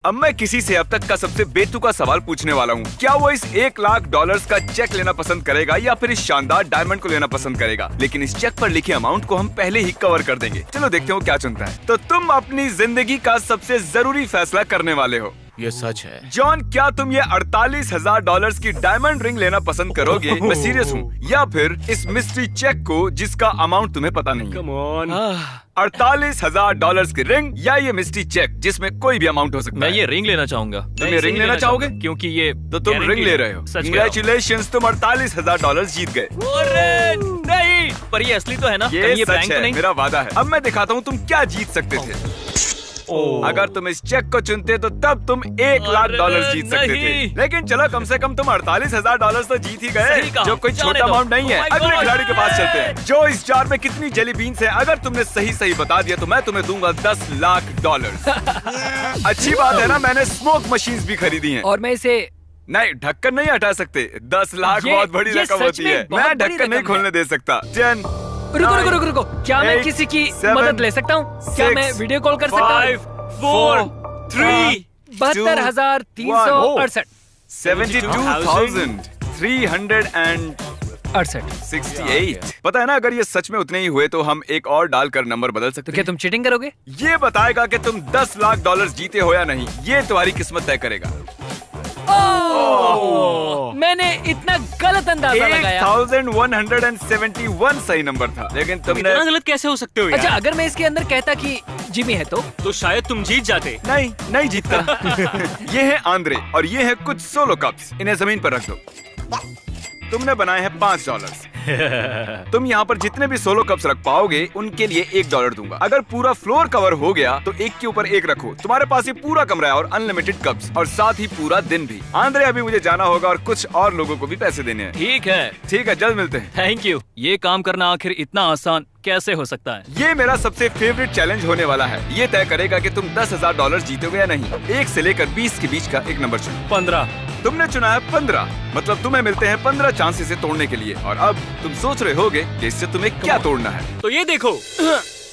अब मैं किसी से अब तक का सबसे बेतुका सवाल पूछने वाला हूँ। क्या वो इस $1,00,000 का चेक लेना पसंद करेगा या फिर इस शानदार डायमंड को लेना पसंद करेगा? लेकिन इस चेक पर लिखे अमाउंट को हम पहले ही कवर कर देंगे। चलो देखते हो क्या चुनता है। तो तुम अपनी जिंदगी का सबसे जरूरी फैसला करने वाले हो। ये सच है। जॉन, क्या तुम ये $48,000 की डायमंड रिंग लेना पसंद करोगे? मैं सीरियस हूँ। या फिर इस मिस्ट्री चेक को जिसका अमाउंट तुम्हें पता नहीं है? Come on. $48,000 की रिंग या ये मिस्ट्री चेक जिसमें कोई भी अमाउंट हो सकता मैं है? ये रिंग लेना चाहूंगा। तुम ये रिंग लेना चाहोगे? क्योंकि ये तो तुम रिंग ले रहे हो। Congratulations, तुम $48,000 जीत गए। अरे नहीं, पर ये असली तो है ना? ये कहीं ये सच प्रैंक तो है, नहीं? मेरा वादा है। अब मैं दिखाता हूँ तुम क्या जीत सकते थे। अगर तुम इस चेक को चुनते तो तब तुम $1,00,000 जीत सकते थे। नहीं। लेकिन चलो, कम से कम तुम $48,000 तो जीत ही गए, सही कहा। जो कोई जाने छोटा दो। अमाउंट नहीं है। Oh my अगले God। खिलाड़ी के पास चलते हैं। जो इस जार में कितनी जेली बीन्स है, अगर तुमने सही बता दिया तो मैं तुम्हें दूंगा $10,00,000। अच्छी बात है ना, मैंने स्मोक मशीन्स भी खरीदी हैं। और मैं इसे नहीं, ढक्कन नहीं हटा सकते। 10 लाख ये- बहुत बड़ी ये रकम सच होती में है। बहुत मैं बड़ी ढक्कन नहीं रकम है। खोलने दे सकता। 10 रुको रुको रुको रुको, क्या मैं 8, किसी की 7, मदद ले सकता हूँ? क्या मैं वीडियो कॉल कर सकता हूँ? 4, 3, 72,368 72,368। पता है ना, अगर ये सच में उतने ही हुए तो हम एक और डालकर नंबर बदल सकते तो क्या हैं। तुम चीटिंग करोगे? ये बताएगा कि तुम $10,00,000 जीते हो या नहीं। ये तुम्हारी किस्मत तय करेगा। मैंने इतना गलत अंदाजा लगाया। 8,171 सही नंबर था, लेकिन तुमने इतना गलत कैसे हो सकते हो यार? अच्छा, अगर मैं इसके अंदर कहता कि जिमी है तो शायद तुम जीत जाते। नहीं जीतता। ये है आंद्रे और ये है कुछ सोलो कप्स। इन्हें जमीन पर रख दो। तुमने बनाए हैं $5। तुम यहाँ पर जितने भी सोलो कप्स रख पाओगे उनके लिए $1 दूंगा। अगर पूरा फ्लोर कवर हो गया तो एक के ऊपर एक रखो। तुम्हारे पास ये पूरा कमरा है और अनलिमिटेड कप्स, और साथ ही पूरा दिन भी। आंद्रे, अभी मुझे जाना होगा और कुछ और लोगों को भी पैसे देने हैं। ठीक है, जल्द मिलते हैं। Thank you. ये काम करना आखिर इतना आसान कैसे हो सकता है? ये मेरा सबसे फेवरेट चैलेंज होने वाला है। ये तय करेगा कि तुम $10,000 जीतोगे या नहीं। 1 से लेकर 20 के बीच का एक नंबर चुनो। 15। तुमने चुना है 15, मतलब तुम्हें मिलते हैं 15 चांस इसे तोड़ने के लिए। और अब तुम सोच रहे होगे कि इससे तुम्हें क्या तोड़ना है। तो ये देखो,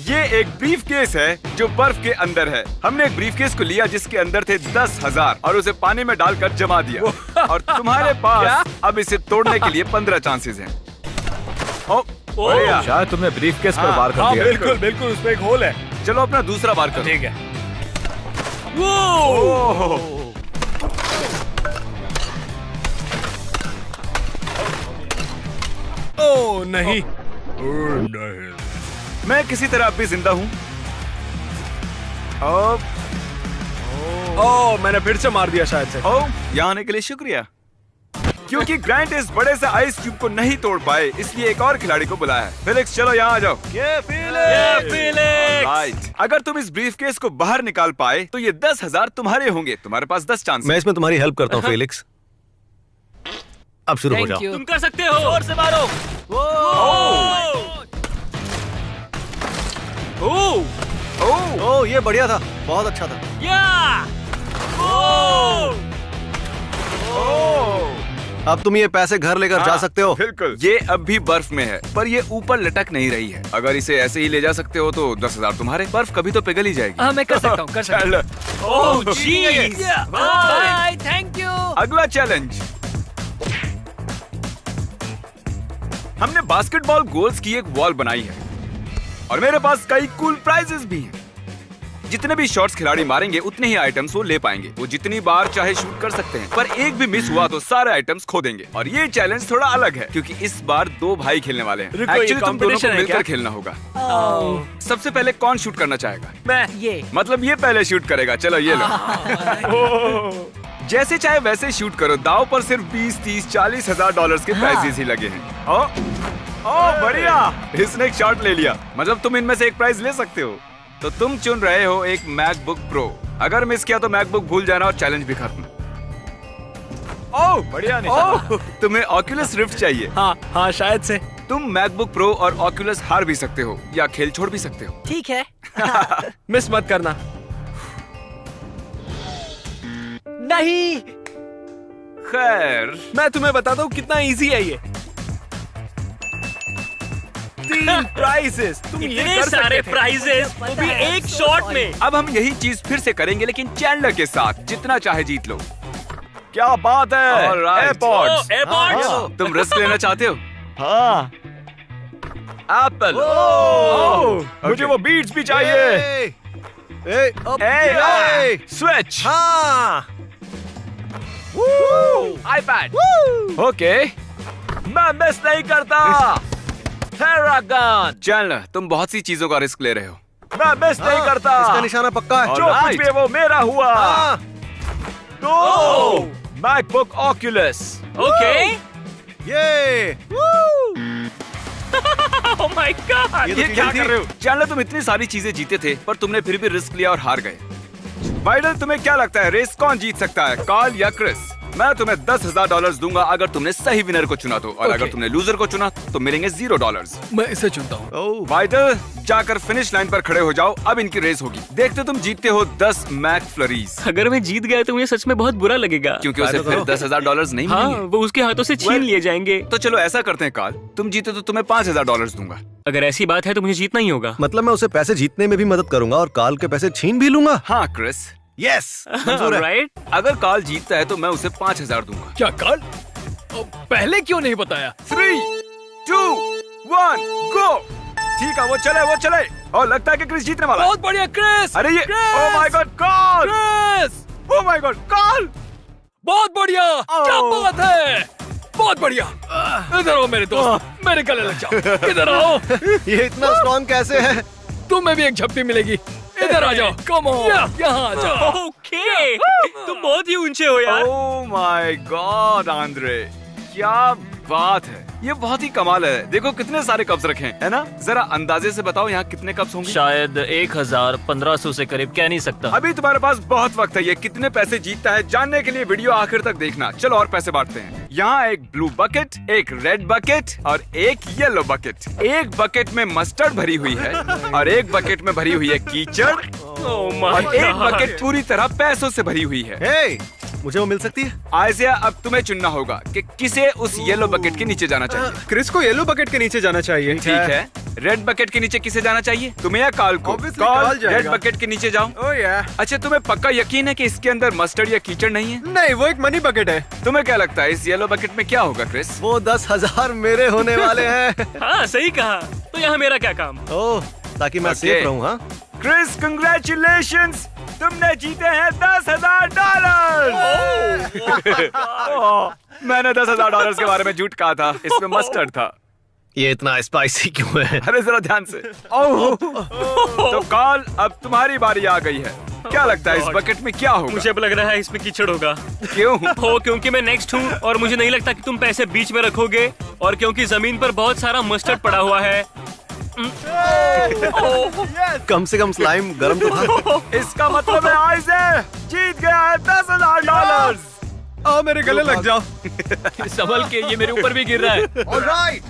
ये एक ब्रीफ केस है जो बर्फ के अंदर है। हमने एक ब्रीफ केस को लिया जिसके अंदर थे 10,000 और उसे पानी में डालकर जमा दिया। और तुम्हारे पास अब इसे तोड़ने के लिए 15 चांसेस हैं। बढ़िया। शायद तुमने ब्रीफ केस पर हाँ, वार कर हाँ, दिया। बिल्कुल उसमें एक होल है। चलो अपना दूसरा बार करो। ठीक है। ओह नहीं। मैं किसी तरह अब भी जिंदा हूँ। ओह, मैंने फिर से मार दिया शायद से। यहाँ आने के लिए शुक्रिया। क्योंकि ग्रांट इस बड़े से आइस क्यूब को नहीं तोड़ पाए, इसलिए एक और खिलाड़ी को बुलाया है। फिलिक्स, चलो यहाँ आ जाओ। राइट। अगर तुम इस ब्रीफकेस को बाहर निकाल पाए तो ये 10,000 तुम्हारे होंगे। तुम्हारे पास 10 चांस। मैं इसमें तुम्हारी हेल्प करता हूँ फेलिक्स। अब शुरू हो जाओ। तुम कर सकते हो। जोर से मारो। ओह, ये बढ़िया था, बहुत अच्छा था। अब तुम ये पैसे घर लेकर जा सकते हो। बिल्कुल। ये अब भी बर्फ में है, पर ये ऊपर लटक नहीं रही है। अगर इसे ऐसे ही ले जा सकते हो तो 10,000 तुम्हारे। बर्फ कभी तो पिघल ही जाएगी। हाँ, मैं कर सकता हूँ, कर सकता हूँ। Bye, thank you. अगला चैलेंज, हमने बास्केटबॉल गोल्स की एक वॉल बनाई है और मेरे पास कई कूल प्राइजेस भी हैं। जितने भी शॉट्स खिलाड़ी मारेंगे उतने ही आइटम्स वो ले पाएंगे। वो जितनी बार चाहे शूट कर सकते हैं, पर एक भी मिस हुआ तो सारे आइटम्स खो देंगे। और ये चैलेंज थोड़ा अलग है क्योंकि इस बार 2 भाई खेलने वाले हैं। एक्चुअली तुम दोनों को मिलकर खेलना होगा। सबसे पहले कौन शूट करना चाहेगा? मैं। ये मतलब ये पहले शूट करेगा। चलो ये लो। जैसे चाहे वैसे शूट करो। दाव पर सिर्फ 20, 30, $40,000 के प्राइजेस ही लगे हैं। ओह बढ़िया, इसने एक शॉट ले लिया। मतलब तुम इनमें से एक प्राइज ले सकते हो। तो तुम चुन रहे हो एक मैकबुक प्रो। अगर मिस किया तो मैकबुक भूल जाना और चैलेंज भी खत्म। ओह बढ़िया निशान। तुम्हें ऑक्यूलस रिफ्ट चाहिए? हाँ शायद से। तुम मैकबुक प्रो और ऑक्यूलस हार भी सकते हो या खेल छोड़ भी सकते हो। ठीक है। मिस मत करना। नहीं, खैर, मैं तुम्हें बताता हूँ कितना इजी है ये। 15 प्राइजेस। तुम ये इतने कर सारे सकते थे। प्राइजेस, वो भी एक शॉट में। अब हम यही चीज फिर से करेंगे, लेकिन चैंडलर के साथ। जितना चाहे जीत लो। क्या बात है? Alright. एयरपॉड्स। एयरपॉड्स। हाँ। तुम रिस्क लेना चाहते हो? हाँ। एप्पल। मुझे वो बीट्स भी चाहिए। स्विच। हाँ। आईपैड। ओके। मैं मिस नहीं करता। थेरागन। चैंडलर, तुम बहुत सी चीजों का रिस्क ले रहे हो। मैं मिस नहीं करता। इसका निशाना पक्का है। जो कुछ भी है वो मेरा हुआ। हाँ। तो मैकबुक ऑक्यूलस। ओके। ये ओह माय गॉड। ये तो ये क्या थी। कर रहे हो? चैंडलर, तुम इतनी सारी चीजें जीते थे, पर तुमने फिर भी रिस्क लिया और हार गए। वाइडल, तुम्हें क्या लगता है रेस कौन जीत सकता है, कार्ल या क्रिस? मैं तुम्हें $10,000 दूंगा अगर तुमने सही विनर को चुना तो, और अगर तुमने लूजर को चुना तो मिलेंगे $0। मैं इसे चुनता हूँ। ओह, वाइडल, जाकर फिनिश लाइन पर खड़े हो जाओ। अब इनकी रेस होगी। देखते तुम जीतते हो 10 मैक फ्लरीज, अगर मैं जीत गया तो मुझे सच में बहुत बुरा लगेगा। क्योंकि उसे फिर $10,000 नहीं हाँ, मिलेंगे। वो उसके हाथों से छीन लिए जाएंगे। तो चलो ऐसा करते हैं कार्ल, तुम जीते तो तुम्हें $5,000 दूंगा। अगर ऐसी बात है तो मुझे जीतना ही होगा। मतलब मैं उसे पैसे जीतने में भी मदद करूंगा और कार्ल के पैसे छीन भी लूंगा। हाँ क्रिस, यस, मंजूर है। राइट। अगर कार्ल जीतता है तो मैं उसे 5,000 दूंगा। क्या कार्ल? पहले क्यों नहीं बताया? 3, 2, 1, गो। ठीक है, वो चले। और लगता है कि क्रिस जीतने वाला है। बहुत बढ़िया क्रिस। अरे ये, Chris! Oh my God, Carl! Chris! Oh my God, Carl! बहुत बढ़िया। क्या बात है? बहुत बढ़िया। इधर आओ मेरे दोस्त, मेरे गले लग जाओ। इधर आओ। ये इतना स्ट्रॉन्ग कैसे है? तुम्हें भी एक झप्पी मिलेगी। इधर आ जाओ। कम ऑन, यहाँ आ जाओ। ओके। तुम बहुत ही ऊंचे हो यार। ओह माय गॉड आंद्रे, क्या बात है। ये बहुत ही कमाल है। देखो कितने सारे कप्स रखे हैं, है ना? जरा अंदाजे से बताओ यहाँ कितने कप्स होंगे? शायद 1,1500 से करीब, कह नहीं सकता। अभी तुम्हारे पास बहुत वक्त है। ये कितने पैसे जीतता है जानने के लिए वीडियो आखिर तक देखना। चलो और पैसे बांटते हैं। यहाँ एक ब्लू बकेट, एक रेड बकेट और एक येलो बकेट। एक बकेट में मस्टर्ड भरी हुई है और एक बकेट में भरी हुई है कीचड़, ओह माय और एक गॉड। बकेट पूरी तरह पैसों से भरी हुई है। हे, मुझे वो मिल सकती है? आइजिया, अब तुम्हें चुनना होगा कि किसे उस येलो बकेट के नीचे जाना चाहिए। क्रिस को येलो बकेट के नीचे जाना चाहिए। ठीक है, रेड बकेट के नीचे किसे जाना चाहिए? तुम्हें या कार्ल को? Obviously कार्ल, कार्ल जाएगा। रेड बकेट के नीचे जाओ। ओह या। अच्छा, तुम्हें पक्का यकीन है कि इसके अंदर मस्टर्ड या कीचड़ नहीं है? नहीं, वो एक मनी बकेट है। तुम्हें क्या लगता है इस येलो बकेट में क्या होगा क्रिस? वो 10,000 मेरे होने वाले हैं। हाँ, सही कहा। तो यहाँ मेरा क्या काम? ओह, ताकि मैं Okay. सेफ रहूं। हाँ, क्रिस, कंग्रेचुलेशंस, तुमने जीते हैं $10,000। मैंने $10,000 के बारे में झूठ कहा था, इसमें मस्टर्ड था। ये इतना स्पाइसी क्यों है? अरे जरा ध्यान से। तो कार्ल, अब तुम्हारी बारी आ गई है। क्या लगता है इस बकेट में क्या होगा? मुझे अब लग रहा है इसमें कीचड़ होगा। क्यों? हो, क्योंकि मैं नेक्स्ट हूँ और मुझे नहीं लगता कि तुम पैसे बीच में रखोगे, और क्योंकि जमीन पर बहुत सारा मस्टर्ड पड़ा हुआ है। कम से कम स्लाइम गरम तो था। इसका मतलब है आइज़े जीत गया है $10,000। आओ मेरे गले लग जाओ। संभल के, ये मेरे ऊपर भी गिर रहा है। ऑलराइट।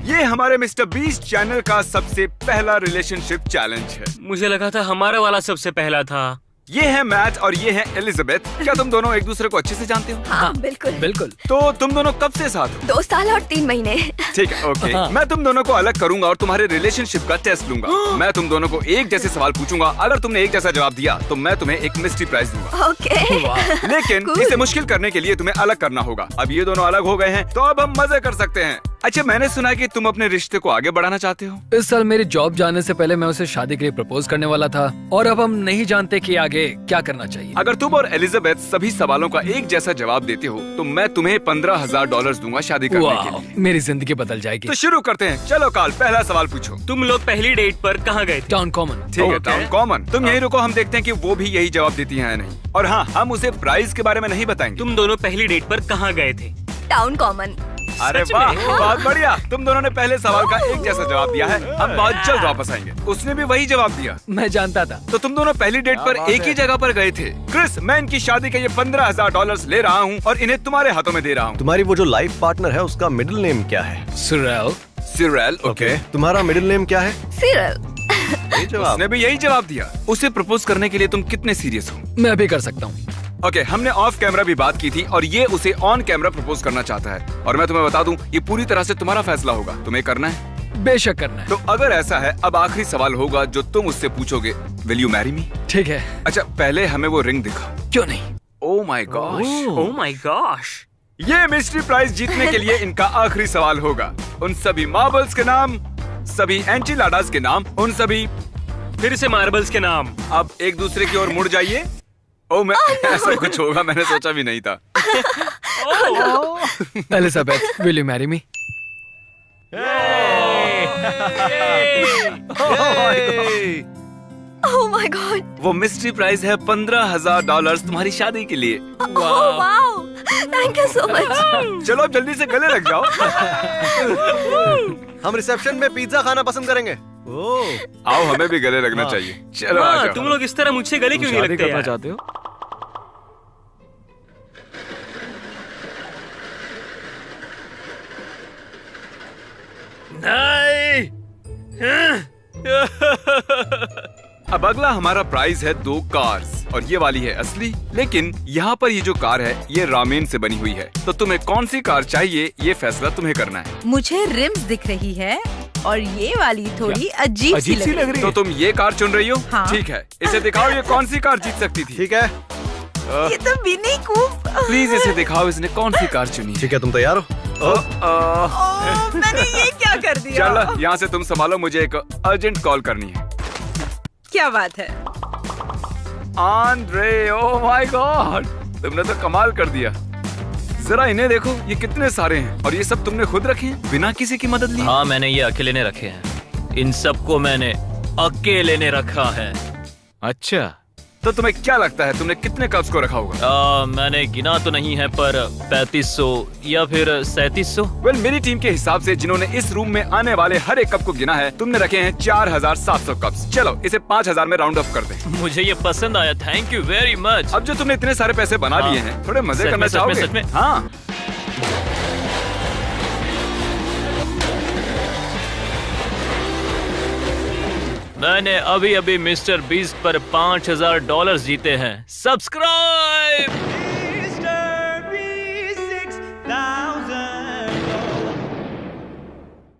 ये हमारे मिस्टर बीस्ट चैनल का सबसे पहला रिलेशनशिप चैलेंज है। मुझे लगा था हमारा वाला सबसे पहला था। ये है मैट और ये है एलिजाबेथ। क्या तुम दोनों एक दूसरे को अच्छे से जानते हो? हाँ बिल्कुल। बिल्कुल। तो तुम दोनों कब से साथ हो? 2 साल और 3 महीने। ठीक है, ओके। मैं तुम दोनों को अलग करूंगा और तुम्हारे रिलेशनशिप का टेस्ट लूंगा। मैं तुम दोनों को एक जैसे सवाल पूछूंगा। अगर तुमने एक जैसा जवाब दिया तो मैं तुम्हें एक मिस्ट्री प्राइज दूंगा। ओके। लेकिन Cool. इसे मुश्किल करने के लिए तुम्हें अलग करना होगा। अब ये दोनों अलग हो गए हैं तो अब हम मजे कर सकते हैं। अच्छा, मैंने सुना है कि तुम अपने रिश्ते को आगे बढ़ाना चाहते हो। इस साल मेरी जॉब जाने से पहले मैं उसे शादी के लिए प्रपोज करने वाला था और अब हम नहीं जानते कि आगे क्या करना चाहिए। अगर तुम और एलिजाबेथ सभी सवालों का एक जैसा जवाब देते हो तो मैं तुम्हें $15,000 दूंगा शादी करने के वाह, लिए। मेरी जिंदगी बदल जाएगी। तो शुरू करते हैं। चलो कार्ल, पहला सवाल पूछो। तुम लोग पहली डेट पर कहाँ गए थे? Town common. ठीक है, Okay. Town common. तुम यही रुको, हम देखते हैं कि वो भी यही जवाब देती हैं या नहीं। और हाँ, हम उसे प्राइस के बारे में नहीं बताएंगे। तुम दोनों पहली डेट पर कहाँ गए थे? Town common. अरे सच वाह, में? बहुत बढ़िया। तुम दोनों ने पहले सवाल का एक जैसा जवाब दिया है। हम बहुत जल्द वापस आएंगे। उसने भी वही जवाब दिया। मैं जानता था। तो तुम दोनों पहली डेट पर बात एक ही है। जगह पर गए थे। क्रिस, मैं इनकी शादी के ये $15,000 ले रहा हूँ और इन्हें तुम्हारे हाथों में दे रहा हूँ। तुम्हारी वो जो लाइफ पार्टनर है उसका मिडिल नेम क्या है? सुरेल। Cyril, okay. तुम्हारा मिडिल नेम क्या है? सिरल। ये जवाब। उसने भी यही जवाब दिया। उसे प्रपोज करने के लिए तुम कितने सीरियस हो? मैं भी कर सकता हूँ। ओके, हमने ऑफ कैमरा भी बात की थी और ये उसे ऑन कैमरा प्रपोज करना चाहता है। और मैं तुम्हें बता दूं, ये पूरी तरह से तुम्हारा फैसला होगा, तुम्हें करना है। बेशक करना है। तो अगर ऐसा है, अब आखिरी सवाल होगा जो तुम उससे पूछोगे, विल यू मैरी मी? ठीक है। अच्छा, पहले हमें वो रिंग दिखाओ। क्यों नहीं? Oh my gosh, oh my gosh. ये मिस्ट्री प्राइज जीतने के लिए इनका आखिरी सवाल होगा। उन सभी मार्बल्स के नाम, सभी एंचिलाडास के नाम, उन सभी फिर से मार्बल्स के नाम। आप एक दूसरे की ओर मुड़ जाइए। ओह, मैं ऐसा कुछ होगा मैंने सोचा भी नहीं था। Elizabeth, will you marry me? Oh my God. वो मिस्ट्री प्राइज है $15,000 तुम्हारी शादी के लिए। Oh wow, thank you so much. चलो अब जल्दी से गले लग जाओ। हम रिसेप्शन में पिज्जा खाना पसंद करेंगे। आओ, हमें भी गले लगना चाहिए। चलो आ हाँ, जाओ। तुम लोग इस तरह मुझसे गले क्यों नहीं लगते यार? चाहते हो? अब अगला हमारा प्राइज है 2 कार्स और ये वाली है असली, लेकिन यहाँ पर ये जो कार है ये रामेन से बनी हुई है। तो तुम्हें कौन सी कार चाहिए ये फैसला तुम्हें करना है। मुझे रिम्स दिख रही है और ये वाली थोड़ी अजीब सी लग रही है। तो तुम ये कार चुन रही हो? हाँ। ठीक है, इसे दिखाओ, ये कौन सी कार जीत सकती थी। ठीक है, ये तो बिनी कूप। प्लीज इसे दिखाओ, इसने कौन सी कार चुनी है। ठीक है, तुम तैयार हो? ओह, मैंने ये क्या कर दिया? चलो यहाँ से तुम संभालो, मुझे एक अर्जेंट कॉल करनी है। क्या बात है? आंद्रे, ओह माय गॉड, तुमने तो कमाल कर दिया। जरा इन्हें देखो, ये कितने सारे हैं और ये सब तुमने खुद रखे हैं बिना किसी की मदद लिए। हाँ, मैंने ये अकेले ने रखे हैं। इन सबको मैंने अकेले ने रखा है। अच्छा, तो तुम्हें क्या लगता है तुमने कितने कप्स को रखा होगा? मैंने गिना तो नहीं है, पर 3500 या फिर 3700। वेल, मेरी टीम के हिसाब से जिन्होंने इस रूम में आने वाले हर एक कप को गिना है, तुमने रखे हैं 4700 कप्स। चलो इसे 5000 में राउंड ऑफ कर दें। मुझे ये पसंद आया, थैंक यू वेरी मच। अब जो तुमने इतने सारे पैसे बना लिए हैं, थोड़े मजे सच करना में, सच में, चाहोगे? सच में? हाँ। मैंने अभी अभी मिस्टर बीस्ट पर $5000 जीते हैं। सब्सक्राइब।